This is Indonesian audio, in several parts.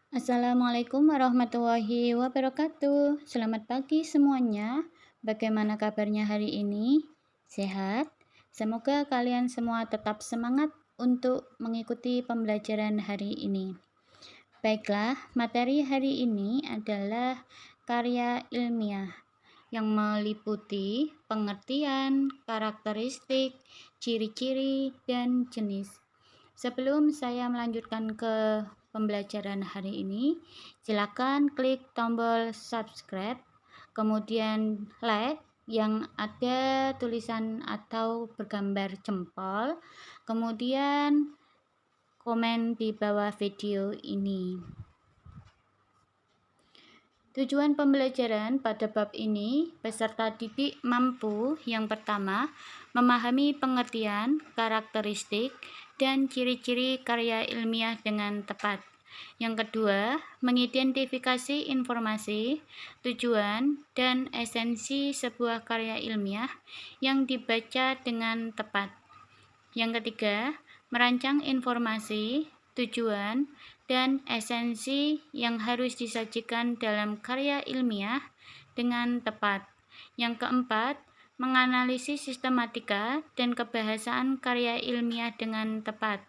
Assalamualaikum warahmatullahi wabarakatuh. Selamat pagi semuanya. Bagaimana kabarnya hari ini? Sehat? Semoga kalian semua tetap semangat untuk mengikuti pembelajaran hari ini. Baiklah, materi hari ini adalah karya ilmiah yang meliputi pengertian, karakteristik, ciri-ciri, dan jenis. Sebelum saya melanjutkan ke pembelajaran hari ini, silakan klik tombol subscribe, kemudian like yang ada tulisan atau bergambar jempol, kemudian komen di bawah video ini. Tujuan pembelajaran pada bab ini, peserta didik mampu yang pertama, memahami pengertian, karakteristik, dan ciri-ciri karya ilmiah dengan tepat. Yang kedua, mengidentifikasi informasi, tujuan, dan esensi sebuah karya ilmiah yang dibaca dengan tepat. Yang ketiga, merancang informasi, tujuan, dan esensi yang harus disajikan dalam karya ilmiah dengan tepat. Yang keempat, menganalisis sistematika dan kebahasaan karya ilmiah dengan tepat.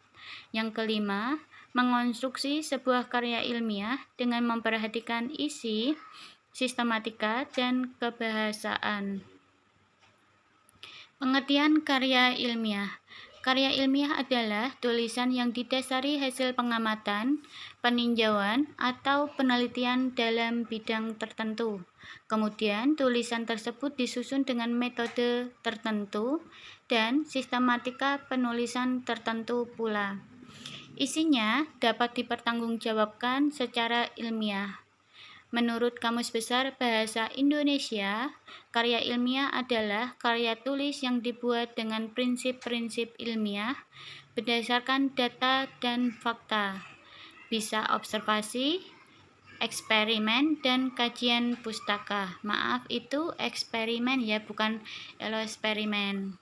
Yang kelima, mengonstruksi sebuah karya ilmiah dengan memperhatikan isi, sistematika, dan kebahasaan. Pengertian karya ilmiah. Karya ilmiah adalah tulisan yang didasari hasil pengamatan, peninjauan, atau penelitian dalam bidang tertentu. Kemudian, tulisan tersebut disusun dengan metode tertentu dan sistematika penulisan tertentu pula. Isinya dapat dipertanggungjawabkan secara ilmiah. Menurut Kamus Besar Bahasa Indonesia, karya ilmiah adalah karya tulis yang dibuat dengan prinsip-prinsip ilmiah berdasarkan data dan fakta, bisa observasi, eksperimen, dan kajian pustaka. Maaf, itu eksperimen ya, bukan eksperimen.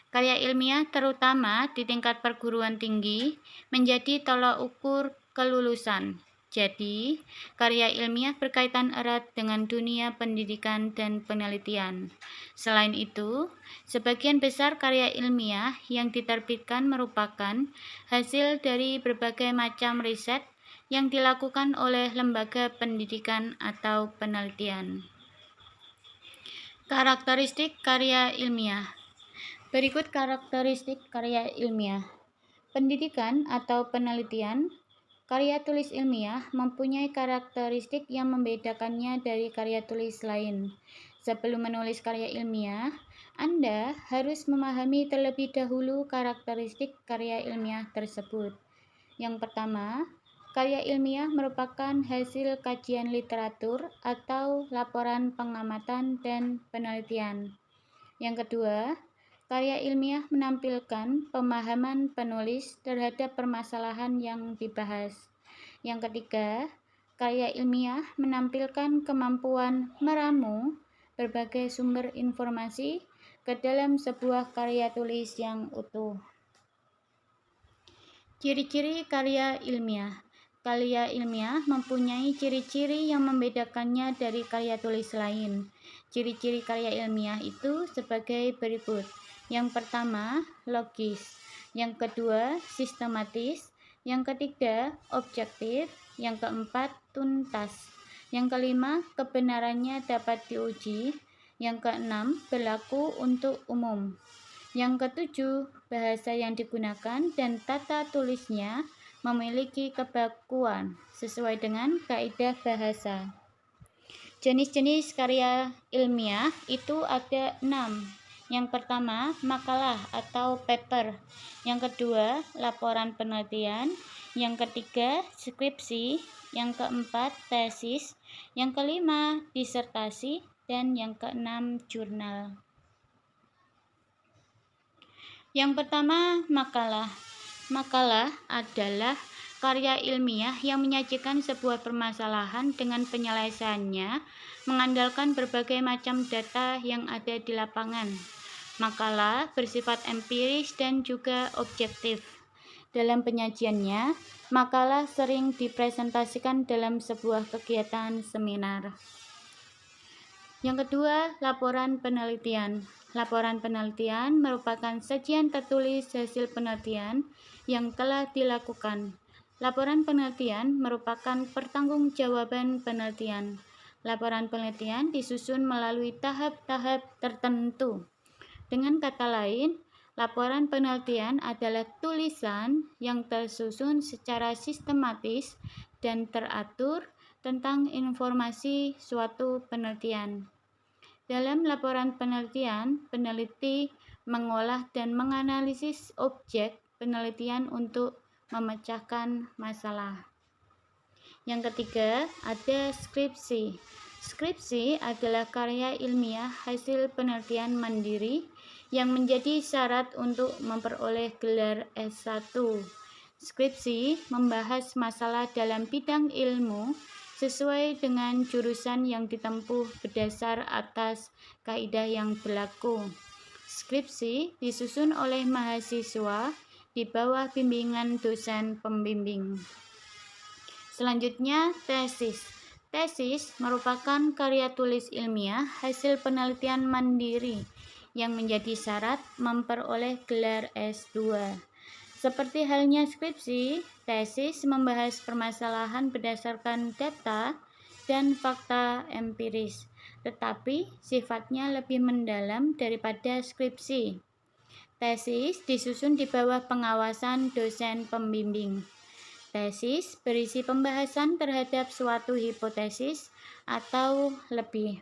Karya ilmiah terutama di tingkat perguruan tinggi menjadi tolak ukur kelulusan. Jadi, karya ilmiah berkaitan erat dengan dunia pendidikan dan penelitian. Selain itu, sebagian besar karya ilmiah yang diterbitkan merupakan hasil dari berbagai macam riset yang dilakukan oleh lembaga pendidikan atau penelitian. Karakteristik karya ilmiah. Berikut karakteristik karya ilmiah. Pendidikan atau penelitian. Karya tulis ilmiah mempunyai karakteristik yang membedakannya dari karya tulis lain. Sebelum menulis karya ilmiah, Anda harus memahami terlebih dahulu karakteristik karya ilmiah tersebut. Yang pertama, karya ilmiah merupakan hasil kajian literatur atau laporan pengamatan dan penelitian. Yang kedua, karya ilmiah menampilkan pemahaman penulis terhadap permasalahan yang dibahas. Yang ketiga, karya ilmiah menampilkan kemampuan meramu berbagai sumber informasi ke dalam sebuah karya tulis yang utuh. Ciri-ciri karya ilmiah. Karya ilmiah mempunyai ciri-ciri yang membedakannya dari karya tulis lain. Ciri-ciri karya ilmiah itu sebagai berikut. Yang pertama, logis. Yang kedua, sistematis. Yang ketiga, objektif. Yang keempat, tuntas. Yang kelima, kebenarannya dapat diuji. Yang keenam, berlaku untuk umum. Yang ketujuh, bahasa yang digunakan dan tata tulisnya memiliki kebakuan sesuai dengan kaidah bahasa. Jenis-jenis karya ilmiah itu ada 6. Yang pertama, makalah atau paper. Yang kedua, laporan penelitian. Yang ketiga, skripsi. Yang keempat, tesis. Yang kelima, disertasi. Dan yang keenam, jurnal. Yang pertama, makalah. Makalah adalah karya ilmiah yang menyajikan sebuah permasalahan dengan penyelesaiannya mengandalkan berbagai macam data yang ada di lapangan. Makalah bersifat empiris dan juga objektif. Dalam penyajiannya, makalah sering dipresentasikan dalam sebuah kegiatan seminar. Yang kedua, laporan penelitian. Laporan penelitian merupakan sajian tertulis hasil penelitian yang telah dilakukan. Laporan penelitian merupakan pertanggungjawaban penelitian. Laporan penelitian disusun melalui tahap-tahap tertentu. Dengan kata lain, laporan penelitian adalah tulisan yang tersusun secara sistematis dan teratur tentang informasi suatu penelitian. Dalam laporan penelitian, peneliti mengolah dan menganalisis objek penelitian untuk memecahkan masalah. Yang ketiga, ada skripsi. Skripsi adalah karya ilmiah hasil penelitian mandiri yang menjadi syarat untuk memperoleh gelar S1. Skripsi membahas masalah dalam bidang ilmu sesuai dengan jurusan yang ditempuh berdasar atas kaidah yang berlaku. Skripsi disusun oleh mahasiswa di bawah bimbingan dosen pembimbing. Selanjutnya, tesis. Tesis merupakan karya tulis ilmiah hasil penelitian mandiri yang menjadi syarat memperoleh gelar S2. Seperti halnya skripsi, tesis membahas permasalahan berdasarkan data dan fakta empiris, tetapi sifatnya lebih mendalam daripada skripsi. Tesis disusun di bawah pengawasan dosen pembimbing. Tesis berisi pembahasan terhadap suatu hipotesis atau lebih.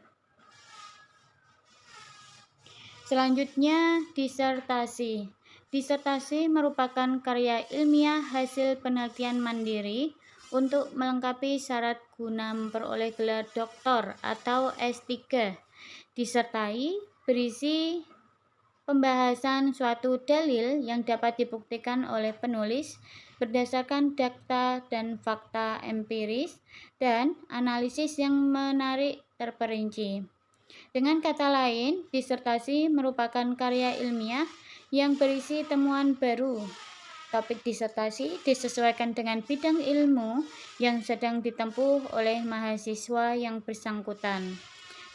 Selanjutnya, disertasi. Disertasi merupakan karya ilmiah hasil penelitian mandiri untuk melengkapi syarat guna memperoleh gelar doktor atau S3. Disertai berisi pembahasan suatu dalil yang dapat dibuktikan oleh penulis berdasarkan data dan fakta empiris dan analisis yang menarik terperinci. Dengan kata lain, disertasi merupakan karya ilmiah yang berisi temuan baru. Topik disertasi disesuaikan dengan bidang ilmu yang sedang ditempuh oleh mahasiswa yang bersangkutan.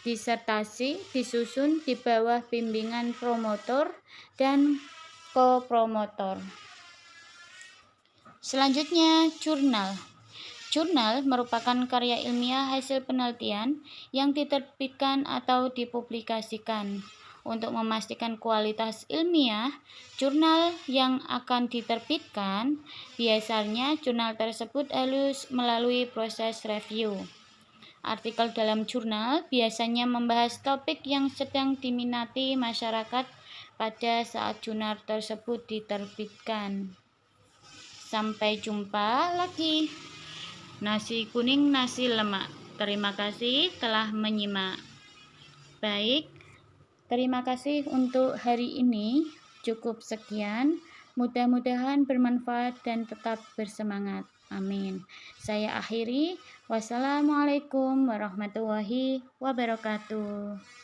Disertasi disusun di bawah bimbingan promotor dan kopromotor. Selanjutnya, jurnal. Jurnal merupakan karya ilmiah hasil penelitian yang diterbitkan atau dipublikasikan. Untuk memastikan kualitas ilmiah, jurnal yang akan diterbitkan, biasanya jurnal tersebut harus melalui proses review. Artikel dalam jurnal biasanya membahas topik yang sedang diminati masyarakat pada saat jurnal tersebut diterbitkan. Sampai jumpa lagi. Nasi kuning, nasi lemak. Terima kasih telah menyimak. Baik, terima kasih untuk hari ini. Cukup sekian. Mudah-mudahan bermanfaat dan tetap bersemangat. Amin. Saya akhiri. Wassalamualaikum warahmatullahi wabarakatuh.